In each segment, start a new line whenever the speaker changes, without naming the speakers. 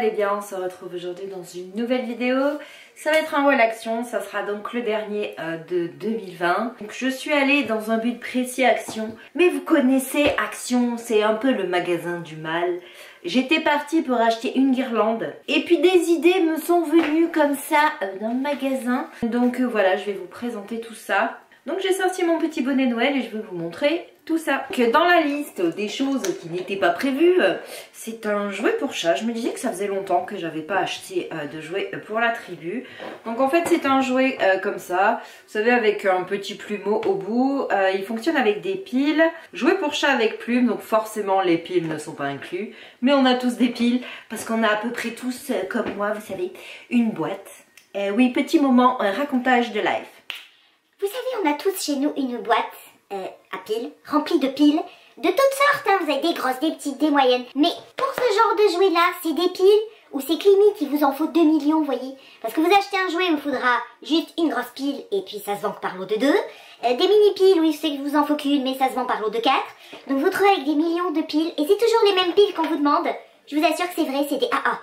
allez bien, on se retrouve aujourd'hui dans une nouvelle vidéo. Ça va être un haul action, ça sera donc le dernier de 2020. Donc je suis allée dans un but précis Action, mais vous connaissez Action, c'est un peu le magasin du mal. J'étais partie pour acheter une guirlande et puis des idées me sont venues comme ça dans le magasin. Donc voilà, je vais vous présenter tout ça. Donc j'ai sorti mon petit bonnet Noël et je vais vous montrer tout ça. Que dans la liste des choses qui n'étaient pas prévues, c'est un jouet pour chat. Je me disais que ça faisait longtemps que j'avais pas acheté de jouet pour la tribu. Donc en fait c'est un jouet comme ça, vous savez, avec un petit plumeau au bout. Il fonctionne avec des piles. Jouet pour chat avec plumes, donc forcément les piles ne sont pas inclus. Mais on a tous des piles parce qu'on a à peu près tous, comme moi, vous savez, une boîte. Oui, petit moment, un racontage de life.
Vous savez, on a tous chez nous une boîte à piles, remplie de piles, de toutes sortes, hein. Vous avez des grosses, des petites, des moyennes. Mais pour ce genre de jouet-là, c'est des piles ou c'est que limite, il vous en faut 2 millions, vous voyez. Parce que vous achetez un jouet où il faudra juste une grosse pile et puis ça se vend par lot de 2. Des mini-piles, oui, c'est que vous en faut qu'une, mais ça se vend par lot de 4. Donc vous trouvez avec des millions de piles et c'est toujours les mêmes piles qu'on vous demande. Je vous assure que c'est vrai, c'est des AA.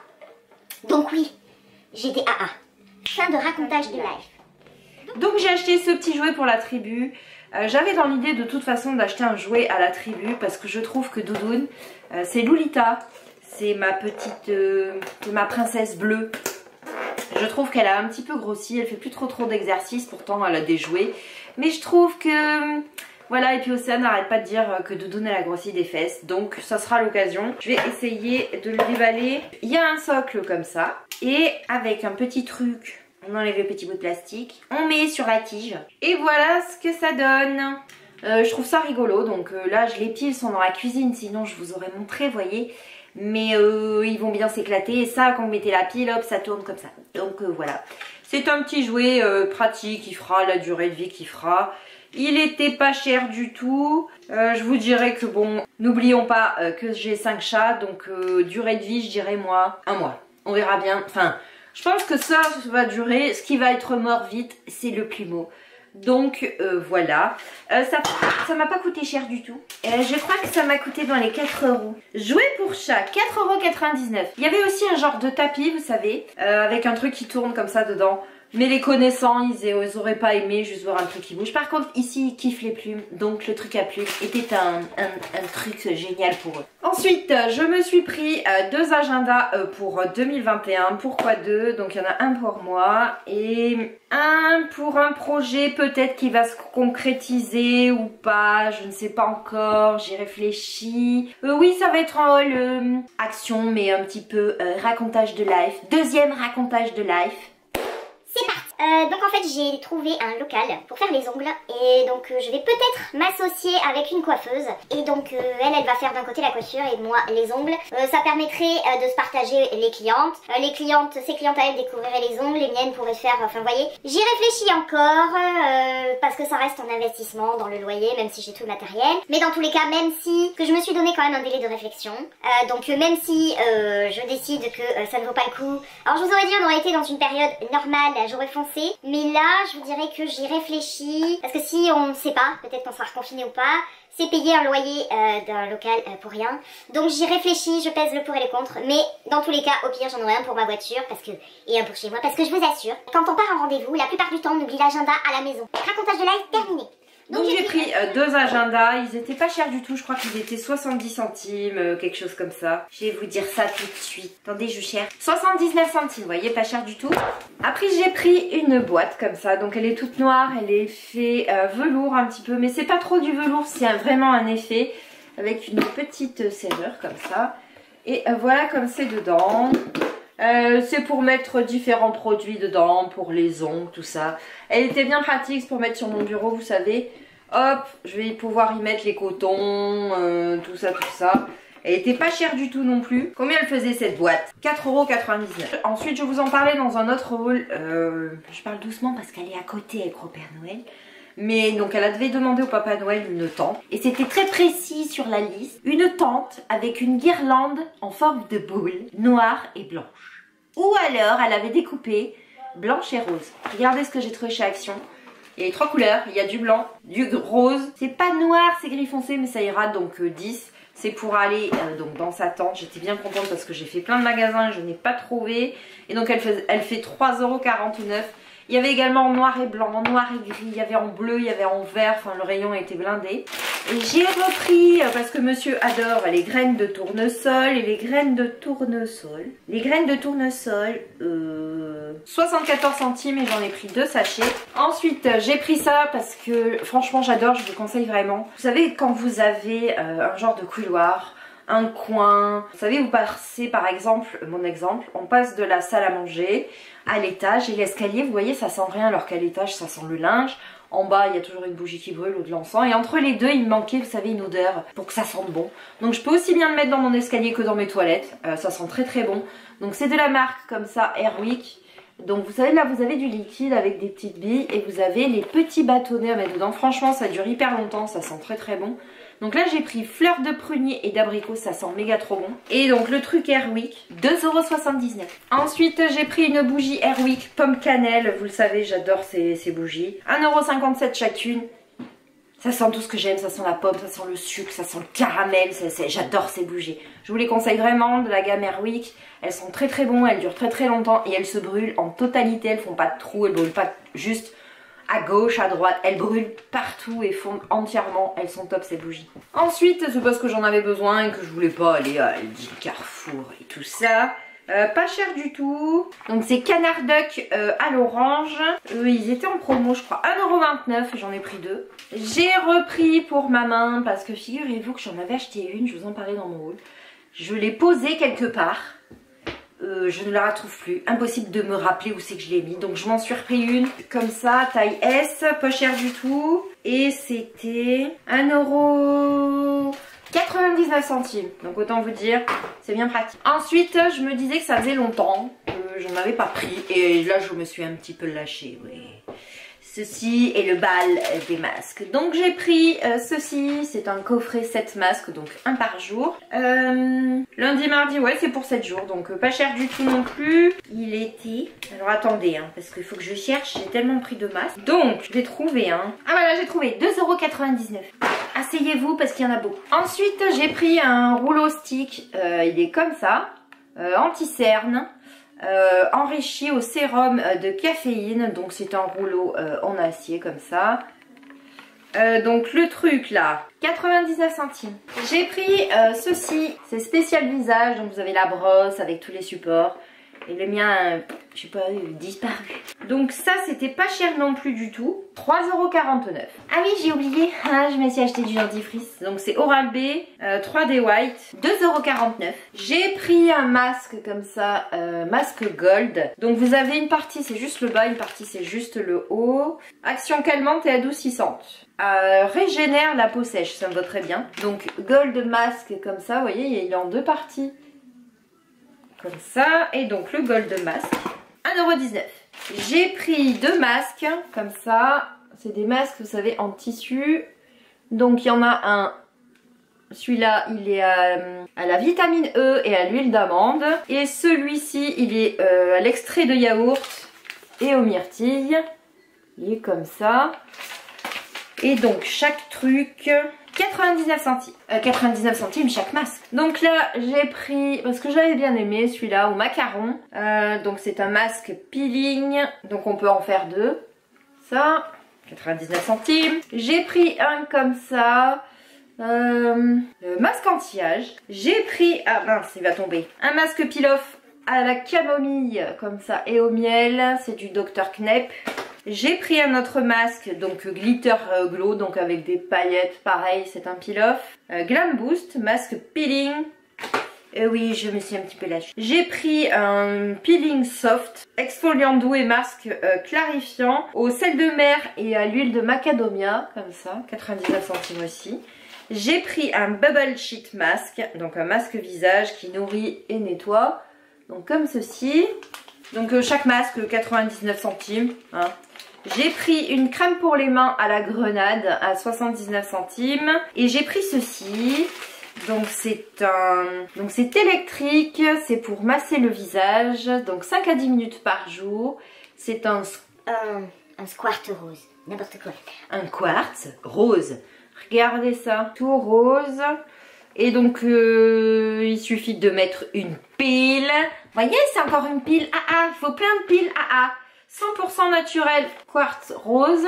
Donc oui, j'ai des AA. Fin de racontage de life.
Donc j'ai acheté ce petit jouet pour la tribu. J'avais dans l'idée de toute façon d'acheter un jouet à la tribu parce que je trouve que Doudoune, c'est Lolita, c'est ma petite, ma princesse bleue. Je trouve qu'elle a un petit peu grossi, elle fait plus trop d'exercice, pourtant elle a des jouets. Mais je trouve que, voilà, et puis Océane n'arrête pas de dire que Doudoune elle a grossi des fesses, donc ça sera l'occasion. Je vais essayer de le déballer. Il y a un socle comme ça, et avec un petit truc. On enlève le petit bout de plastique, on met sur la tige et voilà ce que ça donne. Je trouve ça rigolo, donc là les piles sont dans la cuisine, sinon je vous aurais montré, voyez. Mais ils vont bien s'éclater et ça, quand vous mettez la pile, hop, ça tourne comme ça. Donc voilà, c'est un petit jouet pratique, il fera la durée de vie qu'il fera. Il était pas cher du tout. Je vous dirais que bon, n'oublions pas que j'ai 5 chats, donc durée de vie, je dirais moi, 1 mois. On verra bien, enfin... Je pense que ça va durer. Ce qui va être mort vite, c'est le plumeau. Donc voilà. Ça m'a pas coûté cher du tout. Je crois que ça m'a coûté dans les 4 €. Jouet pour chat, 4,99 €. Il y avait aussi un genre de tapis, vous savez, avec un truc qui tourne comme ça dedans. Mais les connaissants, ils auraient pas aimé juste voir un truc qui bouge. Par contre, ici, ils kiffent les plumes. Donc, le truc à plumes était un truc génial pour eux. Ensuite, je me suis pris 2 agendas pour 2021. Pourquoi 2? Donc, il y en a un pour moi et un pour un projet peut-être qui va se concrétiser ou pas. Je ne sais pas encore. J'y réfléchis. Oui, ça va être un haul action, mais un petit peu racontage de life. Deuxième racontage de life.
C'est parti. Donc en fait j'ai trouvé un local pour faire les ongles et donc je vais peut-être m'associer avec une coiffeuse et donc elle va faire d'un côté la coiffure et moi les ongles. Ça permettrait de se partager les clientes. Ses clientes à elle découvriraient les ongles, les miennes pourraient faire, enfin vous voyez. J'y réfléchis encore parce que ça reste un investissement dans le loyer même si j'ai tout le matériel. Mais dans tous les cas, même si, que je me suis donné quand même un délai de réflexion. Donc même si je décide que ça ne vaut pas le coup. Alors je vous aurais dit on aurait été dans une période normale, j'aurais foncé. Mais là, je vous dirais que j'y réfléchis. Parce que si on ne sait pas, peut-être qu'on sera reconfiné ou pas, c'est payer un loyer d'un local pour rien. Donc j'y réfléchis, je pèse le pour et le contre. Mais dans tous les cas, au pire, j'en aurai un pour ma voiture et un pour chez moi. Parce que je vous assure, quand on part en rendez-vous, la plupart du temps, on oublie l'agenda à la maison. Racontage de live terminé.
Donc j'ai pris 2 agendas, ils étaient pas chers du tout, je crois qu'ils étaient 70 centimes, quelque chose comme ça. Je vais vous dire ça tout de suite. Attendez, je cherche. 79 centimes, vous voyez, pas cher du tout. Après j'ai pris une boîte comme ça, donc elle est toute noire, elle est fait velours un petit peu, mais c'est pas trop du velours, c'est vraiment un effet avec une petite serrure comme ça. Et voilà comme c'est dedans. C'est pour mettre différents produits dedans, pour les ongles, tout ça. Elle était bien pratique pour mettre sur mon bureau, vous savez. Hop, je vais pouvoir y mettre les cotons, tout ça, tout ça. Elle était pas chère du tout non plus. Combien elle faisait cette boîte? 4,99 €. Ensuite, je vous en parlais dans un autre haul. Je parle doucement parce qu'elle est à côté avec le Père Noël. Mais donc elle devait demander au Papa Noël une tente. Et c'était très précis sur la liste. Une tente avec une guirlande en forme de boule, noire et blanche. Ou alors elle avait découpé blanche et rose. Regardez ce que j'ai trouvé chez Action. Il y a 3 couleurs, il y a du blanc, du rose. C'est pas noir, c'est gris foncé, mais ça ira donc 10. C'est pour aller donc dans sa tente. J'étais bien contente parce que j'ai fait plein de magasins et je n'ai pas trouvé. Et donc elle fait 3,49 €. Il y avait également en noir et blanc, en noir et gris, il y avait en bleu, il y avait en vert, enfin le rayon était blindé. Et j'ai repris, parce que monsieur adore les graines de tournesol et les graines de tournesol. Les graines de tournesol, 74 centimes et j'en ai pris 2 sachets. Ensuite j'ai pris ça parce que franchement j'adore, je vous conseille vraiment. Vous savez quand vous avez un genre de couloir, un coin, vous savez vous passez par exemple, mon exemple, on passe de la salle à manger à l'étage et l'escalier, vous voyez ça sent rien alors qu'à l'étage ça sent le linge. En bas il y a toujours une bougie qui brûle ou de l'encens et entre les deux il me manquait vous savez une odeur pour que ça sente bon. Donc je peux aussi bien le mettre dans mon escalier que dans mes toilettes, ça sent très très bon. Donc c'est de la marque comme ça Airwick. Donc vous savez là vous avez du liquide avec des petites billes et vous avez les petits bâtonnets à mettre dedans. Franchement ça dure hyper longtemps, ça sent très très bon. Donc là j'ai pris fleurs de prunier et d'abricot, ça sent méga trop bon. Et donc le truc Airwick, 2,79 €. Ensuite j'ai pris une bougie Airwick pomme cannelle, vous le savez j'adore ces bougies. 1,57 € chacune. Ça sent tout ce que j'aime, ça sent la pomme, ça sent le sucre, ça sent le caramel, j'adore ces bougies. Je vous les conseille vraiment de la gamme Airwick. Elles sont très très bonnes, elles durent très très longtemps et elles se brûlent en totalité, elles font pas de trous, elles brûlent pas juste à gauche, à droite, elles brûlent partout et fondent entièrement, elles sont top ces bougies. Ensuite, c'est parce que j'en avais besoin et que je voulais pas aller à Aldi, Carrefour et tout ça. Pas cher du tout. Donc c'est Canard Duck à l'orange. Ils étaient en promo je crois 1,29 €, j'en ai pris 2. J'ai repris pour ma main parce que figurez-vous que j'en avais acheté une, je vous en parlais dans mon haul. Je l'ai posée quelque part. Je ne la retrouve plus, impossible de me rappeler où c'est que je l'ai mis, donc je m'en suis repris une comme ça, taille S, pas cher du tout, et c'était 1,99 €, donc autant vous dire, c'est bien pratique. Ensuite, je me disais que ça faisait longtemps que je n'en avais pas pris, et là je me suis un petit peu lâchée, oui. Ceci est le bal des masques. Donc j'ai pris ceci, c'est un coffret 7 masques, donc un par jour. Lundi, mardi, ouais c'est pour 7 jours, donc pas cher du tout non plus. Il était... Alors attendez, hein, parce qu'il faut que je cherche, j'ai tellement pris de masques. Donc je l'ai trouvé, hein. Ah voilà, j'ai trouvé 2,99 €. Asseyez-vous parce qu'il y en a beaucoup. Ensuite j'ai pris un rouleau stick, il est comme ça, anti-cerne. Enrichi au sérum de caféine, donc c'est un rouleau en acier comme ça. Donc le truc là, 99 centimes. J'ai pris ceci, c'est spécial visage, donc vous avez la brosse avec tous les supports. Et le mien, je sais pas, disparu. Donc ça c'était pas cher non plus du tout, 3,49 €. Ah oui j'ai oublié, je me suis acheté du dentifrice. Donc c'est Oral-B 3D White, 2,49 €. J'ai pris un masque comme ça, masque gold. Donc vous avez une partie c'est juste le bas, une partie c'est juste le haut. Action calmante et adoucissante. Régénère la peau sèche, ça me va très bien. Donc gold masque comme ça, vous voyez il est en 2 parties. Comme ça, et donc le gold masque, 1,19 €. J'ai pris 2 masques, comme ça, c'est des masques, vous savez, en tissu. Donc il y en a un, celui-là, il est à la vitamine E et à l'huile d'amande. Et celui-ci, il est à l'extrait de yaourt et aux myrtilles. Il est comme ça. Et donc chaque truc... 99 centimes. 99 centimes chaque masque. Donc là j'ai pris, parce que j'avais bien aimé celui-là au macaron. Donc c'est un masque peeling. Donc on peut en faire 2. Ça, 99 centimes. J'ai pris un comme ça. Masque anti-âge. J'ai pris, ah mince il va tomber. Un masque peel-off à la camomille comme ça et au miel. C'est du Dr Knep. J'ai pris un autre masque, donc glitter glow, donc avec des paillettes, pareil, c'est un peel-off. Glam Boost, masque peeling. Oui, je me suis un petit peu lâchée. J'ai pris un peeling soft, exfoliant doux et masque clarifiant au sel de mer et à l'huile de macadamia, comme ça, 99 centimes aussi. J'ai pris un bubble sheet mask, donc un masque visage qui nourrit et nettoie, donc comme ceci. Donc chaque masque 99 centimes. Hein. J'ai pris une crème pour les mains à la grenade à 79 centimes. Et j'ai pris ceci. Donc c'est électrique. C'est pour masser le visage. Donc 5 à 10 minutes par jour. C'est un
squirt rose. N'importe quoi.
Un quartz rose. Regardez ça. Tout rose. Et donc il suffit de mettre une pile. Vous voyez, c'est encore une pile AA. Il faut plein de piles AA. 100% naturel, quartz rose.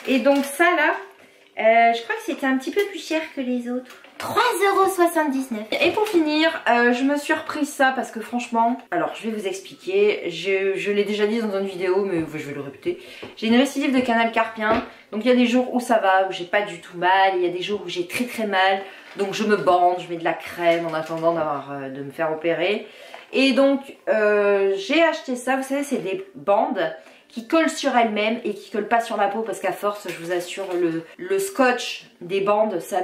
Et donc ça là, je crois que c'était un petit peu plus cher que les autres. 3,79 €. Et pour finir, je me suis repris ça parce que franchement, alors je vais vous expliquer, je l'ai déjà dit dans une vidéo mais je vais le répéter. J'ai une récidive de canal carpien, donc il y a des jours où ça va, où j'ai pas du tout mal, il y a des jours où j'ai très mal, donc je me bande, je mets de la crème en attendant de me faire opérer. Et donc j'ai acheté ça, vous savez c'est des bandes qui collent sur elles-mêmes et qui collent pas sur la peau parce qu'à force, je vous assure, le scotch des bandes, ça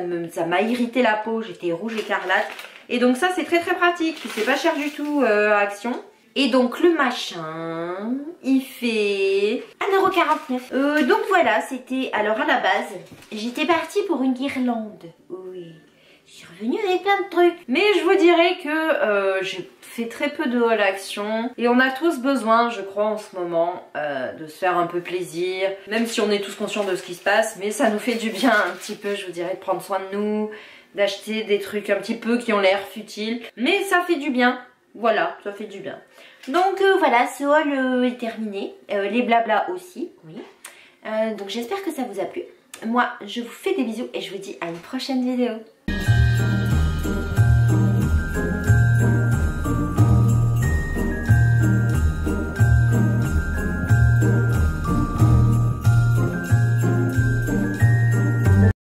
m'a irrité la peau, j'étais rouge écarlate. Et donc ça, c'est très pratique, c'est pas cher du tout à Action. Et donc le machin, il fait 1,49 €. Donc voilà, c'était, alors à la base, j'étais partie pour une guirlande, oui. Je suis revenue avec plein de trucs. Mais je vous dirais que j'ai fait très peu de haul Action. Et on a tous besoin, je crois en ce moment, de se faire un peu plaisir. Même si on est tous conscients de ce qui se passe. Mais ça nous fait du bien un petit peu, je vous dirais, de prendre soin de nous. D'acheter des trucs un petit peu qui ont l'air futiles. Mais ça fait du bien. Voilà, ça fait du bien. Donc voilà, ce haul est terminé. Les blablas aussi, oui. Donc j'espère que ça vous a plu. Moi, je vous fais des bisous et je vous dis à une prochaine vidéo.